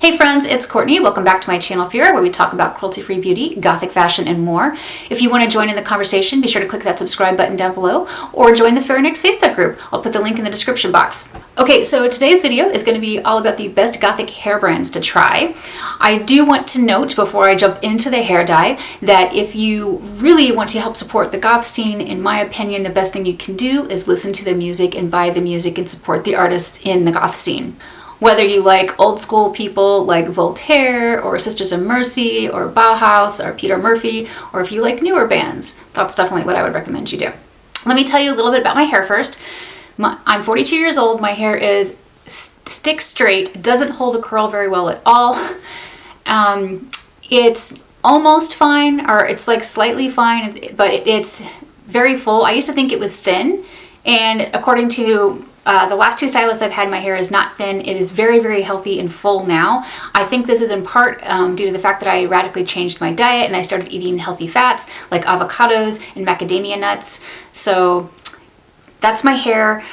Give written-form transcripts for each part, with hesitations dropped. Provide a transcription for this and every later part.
Hey friends, it's Courtney. Welcome back to my channel Phyrra, where we talk about cruelty-free beauty, gothic fashion, and more. If you want to join in the conversation, be sure to click that subscribe button down below or join the Phyrra Facebook group. I'll put the link in the description box. Okay, so today's video is going to be all about the best gothic hair brands to try. I do want to note before I jump into the hair dye that if you really want to help support the goth scene, in my opinion, the best thing you can do is listen to the music and buy the music and support the artists in the goth scene. Whether you like old school people like Voltaire or Sisters of Mercy or Bauhaus or Peter Murphy, or if you like newer bands, that's definitely what I would recommend you do. Let me tell you a little bit about my hair first. I'm 42 years old. My hair is stick straight. It doesn't hold a curl very well at all. It's almost fine, or it's like slightly fine, but it's very full. I used to think it was thin, and according to the last two stylists I've had, my hair is not thin. It is very, very healthy and full now. I think this is in part due to the fact that I radically changed my diet and I started eating healthy fats like avocados and macadamia nuts. So that's my hair.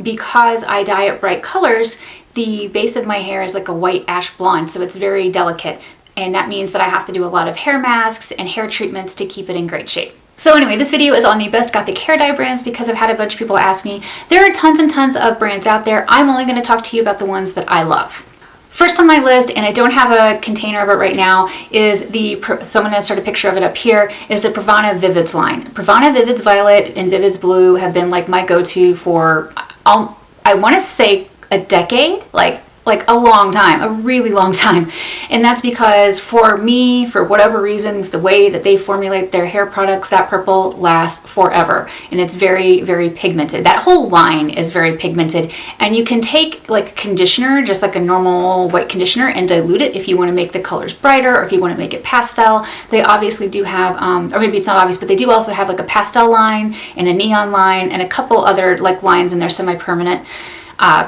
Because I dye it bright colors, the base of my hair is like a white ash blonde, so it's very delicate. And that means that I have to do a lot of hair masks and hair treatments to keep it in great shape. So anyway, this video is on the best gothic hair dye brands because I've had a bunch of people ask me. There are tons and tons of brands out there. I'm only going to talk to you about the ones that I love. First on my list, and I don't have a container of it right now, is so I'm going to start a picture of it up here, is the Pravana Vivids line. Pravana Vivids Violet and Vivids Blue have been like my go-to for, I want to say a decade, like a long time, a really long time. And that's because for me, for whatever reason, the way that they formulate their hair products, that purple lasts forever. And it's very, very pigmented. That whole line is very pigmented. And you can take like conditioner, just like a normal white conditioner, and dilute it if you want to make the colors brighter or if you want to make it pastel. They obviously do have, or maybe it's not obvious, but they do also have like a pastel line and a neon line and a couple other like lines in their semi-permanent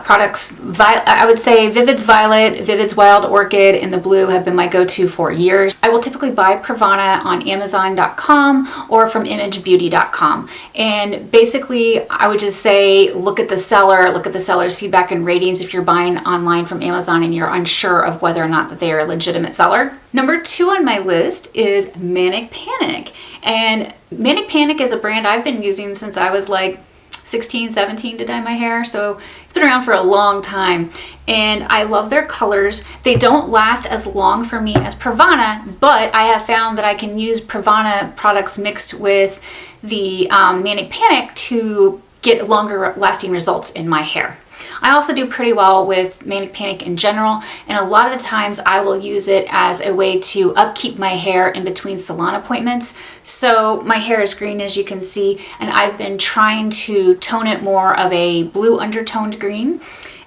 products. I would say Vivids Violet, Vivids Wild Orchid, and the Blue have been my go-to for years. I will typically buy Pravana on Amazon.com or from imagebeauty.com. And basically, I would just say, look at the seller, look at the seller's feedback and ratings if you're buying online from Amazon and you're unsure of whether or not that they are a legitimate seller. Number 2 on my list is Manic Panic. And Manic Panic is a brand I've been using since I was like 16, 17 to dye my hair, so it's been around for a long time, and I love their colors. They don't last as long for me as Pravana, but I have found that I can use Pravana products mixed with the Manic Panic to get longer lasting results in my hair. I also do pretty well with Manic Panic in general, and a lot of the times I will use it as a way to upkeep my hair in between salon appointments. So my hair is green, as you can see, and I've been trying to tone it more of a blue undertoned green.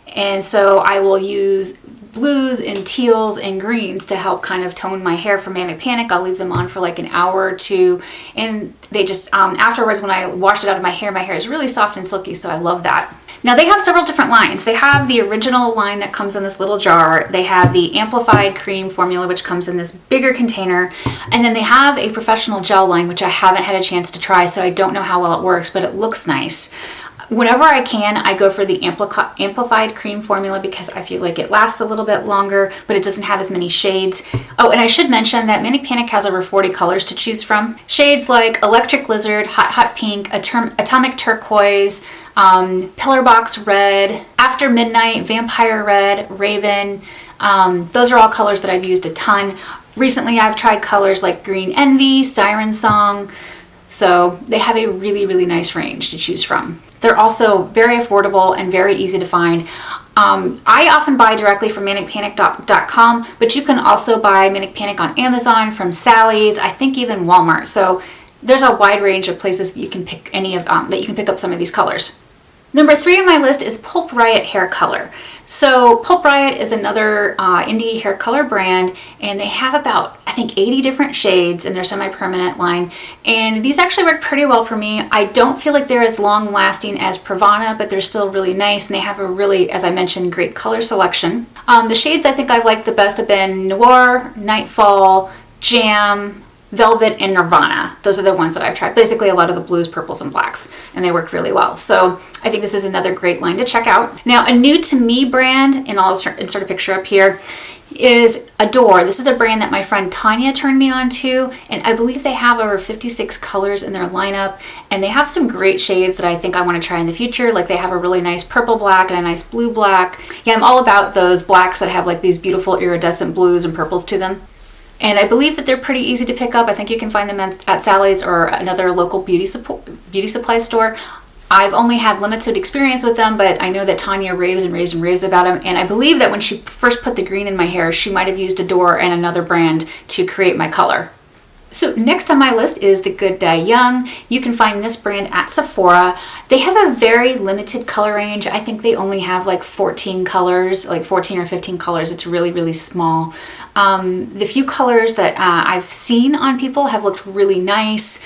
And so I will use blues and teals and greens to help kind of tone my hair for Manic Panic. I'll leave them on for like an hour or two, and they just, afterwards when I wash it out of my hair is really soft and silky, so I love that. Now they have several different lines. They have the original line that comes in this little jar. They have the amplified cream formula, which comes in this bigger container. And then they have a professional gel line, which I haven't had a chance to try, so I don't know how well it works, but it looks nice. Whenever I can, I go for the amplified cream formula because I feel like it lasts a little bit longer, but it doesn't have as many shades. Oh, and I should mention that Manic Panic has over 40 colors to choose from. Shades like Electric Lizard, Hot Pink, Atomic Turquoise, Pillar Box Red, After Midnight, Vampire Red, Raven. Those are all colors that I've used a ton. Recently, I've tried colors like Green Envy, Siren Song. So they have a really, really nice range to choose from. They're also very affordable and very easy to find. I often buy directly from manicpanic.com, but you can also buy Manic Panic on Amazon, from Sally's, I think even Walmart. So there's a wide range of places that you can pick up some of these colors. Number 3 on my list is Pulp Riot hair color. So Pulp Riot is another indie hair color brand, and they have about, I think, 80 different shades in their semi-permanent line. And these actually work pretty well for me. I don't feel like they're as long lasting as Pravana, but they're still really nice, and they have a really, as I mentioned, great color selection. The shades I think I've liked the best have been Noir, Nightfall, Jam, Velvet, and Nirvana. Those are the ones that I've tried. Basically a lot of the blues, purples, and blacks, and they worked really well. So I think this is another great line to check out. Now, a new to me brand, and I'll insert a picture up here, is Adore. This is a brand that my friend Tanya turned me on to, and I believe they have over 56 colors in their lineup, and they have some great shades that I think I want to try in the future. Like they have a really nice purple black and a nice blue black. Yeah, I'm all about those blacks that have like these beautiful iridescent blues and purples to them. And I believe that they're pretty easy to pick up. I think you can find them at Sally's or another local beauty supply store. I've only had limited experience with them, but I know that Tanya raves and raves and raves about them. And I believe that when she first put the green in my hair, she might have used Adore and another brand to create my color. So next on my list is the Good Die Young. You can find this brand at Sephora. They have a very limited color range. I think they only have like 14 colors, like 14 or 15 colors. It's really, really small. The few colors that I've seen on people have looked really nice.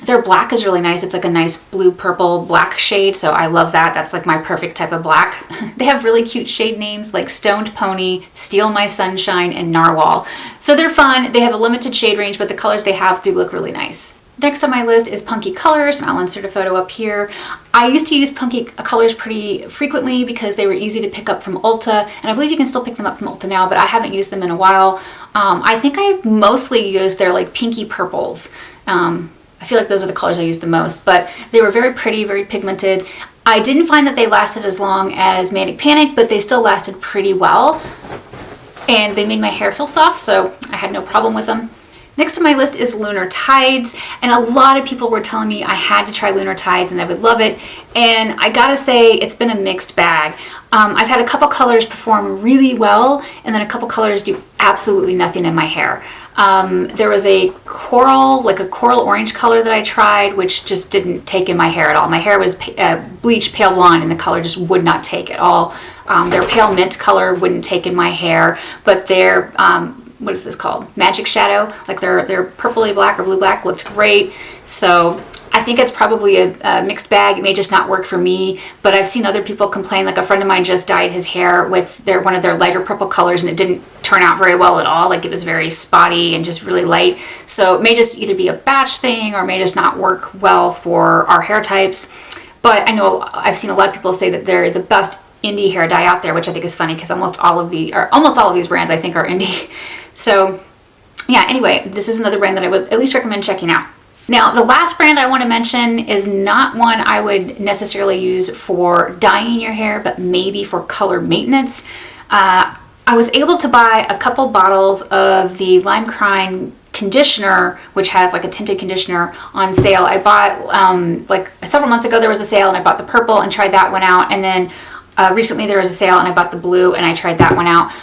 Their black is really nice. It's like a nice blue, purple, black shade. So I love that. That's like my perfect type of black. They have really cute shade names like Stoned Pony, Steal My Sunshine, and Narwhal. So they're fun. They have a limited shade range, but the colors they have do look really nice. Next on my list is Punky Colors, and I'll insert a photo up here. I used to use Punky Colors pretty frequently because they were easy to pick up from Ulta, and I believe you can still pick them up from Ulta now, but I haven't used them in a while. I think I mostly used their like pinky purples. I feel like those are the colors I used the most, but they were very pretty, very pigmented. I didn't find that they lasted as long as Manic Panic, but they still lasted pretty well, and they made my hair feel soft, so I had no problem with them. Next on my list is Lunar Tides, and a lot of people were telling me I had to try Lunar Tides and I would love it, and I gotta say it's been a mixed bag. I've had a couple colors perform really well, and then a couple colors do absolutely nothing in my hair. There was a coral, like a coral orange color that I tried, which just didn't take in my hair at all. My hair was bleached pale blonde, and the color just would not take at all. Their pale mint color wouldn't take in my hair, but their what is this called? Magic Shadow, like their purpley black or blue black looked great. So I think it's probably a mixed bag. It may just not work for me, but I've seen other people complain. Like a friend of mine just dyed his hair with one of their lighter purple colors, and it didn't turn out very well at all. Like it was very spotty and just really light. So it may just either be a batch thing or may just not work well for our hair types. But I know I've seen a lot of people say that they're the best indie hair dye out there, which I think is funny because almost all of these brands I think are indie. So yeah, anyway, this is another brand that I would at least recommend checking out. Now, the last brand I want to mention is not one I would necessarily use for dyeing your hair, but maybe for color maintenance. I was able to buy a couple bottles of the Lime Crime conditioner, which has like a tinted conditioner, on sale. I bought like several months ago there was a sale, and I bought the purple and tried that one out, and then recently there was a sale and I bought the blue and I tried that one out.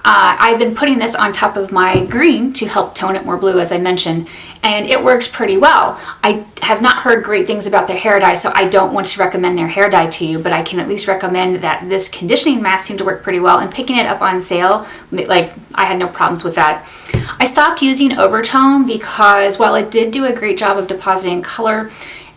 I've been putting this on top of my green to help tone it more blue, as I mentioned, and it works pretty well. I have not heard great things about their hair dye, so I don't want to recommend their hair dye to you, but I can at least recommend that this conditioning mask seemed to work pretty well, and picking it up on sale, like, I had no problems with that. I stopped using Overtone because while it did do a great job of depositing color,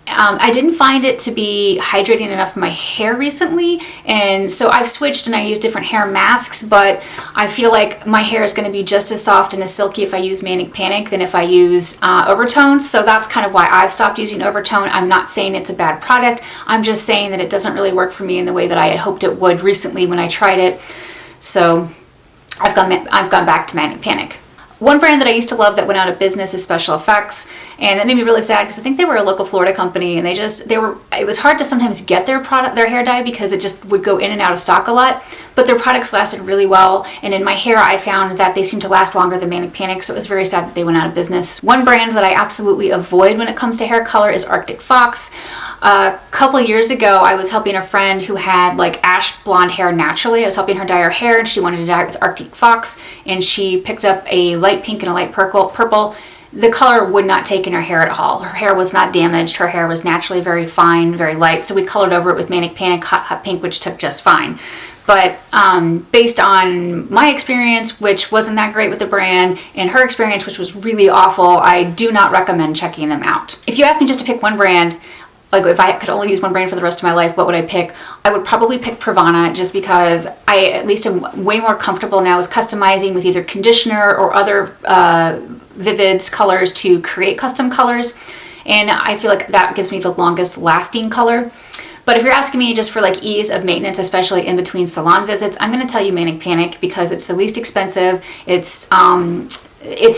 I didn't find it to be hydrating enough for my hair recently, and so I've switched and I use different hair masks, but I feel like my hair is going to be just as soft and as silky if I use Manic Panic than if I use Overtone, so that's kind of why I've stopped using Overtone. I'm not saying it's a bad product, I'm just saying that it doesn't really work for me in the way that I had hoped it would recently when I tried it, so I've gone back to Manic Panic. One brand that I used to love that went out of business is Special Effects, and that made me really sad because I think they were a local Florida company, and it was hard to sometimes get their hair dye because it just would go in and out of stock a lot, but their products lasted really well, and in my hair I found that they seemed to last longer than Manic Panic, so it was very sad that they went out of business. One brand that I absolutely avoid when it comes to hair color is Arctic Fox. A couple of years ago, I was helping a friend who had like ash blonde hair naturally. I was helping her dye her hair, and she wanted to dye it with Arctic Fox, and she picked up a light pink and a light purple. The color would not take in her hair at all. Her hair was not damaged. Her hair was naturally very fine, very light. So we colored over it with Manic Panic Hot Pink, which took just fine. But based on my experience, which wasn't that great with the brand, and her experience, which was really awful, I do not recommend checking them out. If you ask me just to pick one brand, like if I could only use one brand for the rest of my life, what would I pick? I would probably pick Pravana, just because I at least am way more comfortable now with customizing with either conditioner or other Vivids colors to create custom colors. And I feel like that gives me the longest lasting color. But if you're asking me just for like ease of maintenance, especially in between salon visits, I'm going to tell you Manic Panic because it's the least expensive. It's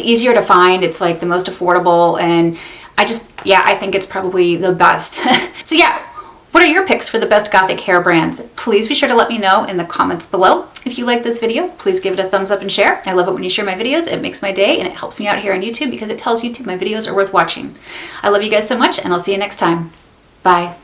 easier to find. It's like the most affordable, and I think it's probably the best. So yeah, what are your picks for the best Gothic hair brands? Please be sure to let me know in the comments below. If you like this video, please give it a thumbs up and share. I love it when you share my videos. It makes my day and it helps me out here on YouTube because it tells YouTube my videos are worth watching. I love you guys so much, and I'll see you next time. Bye.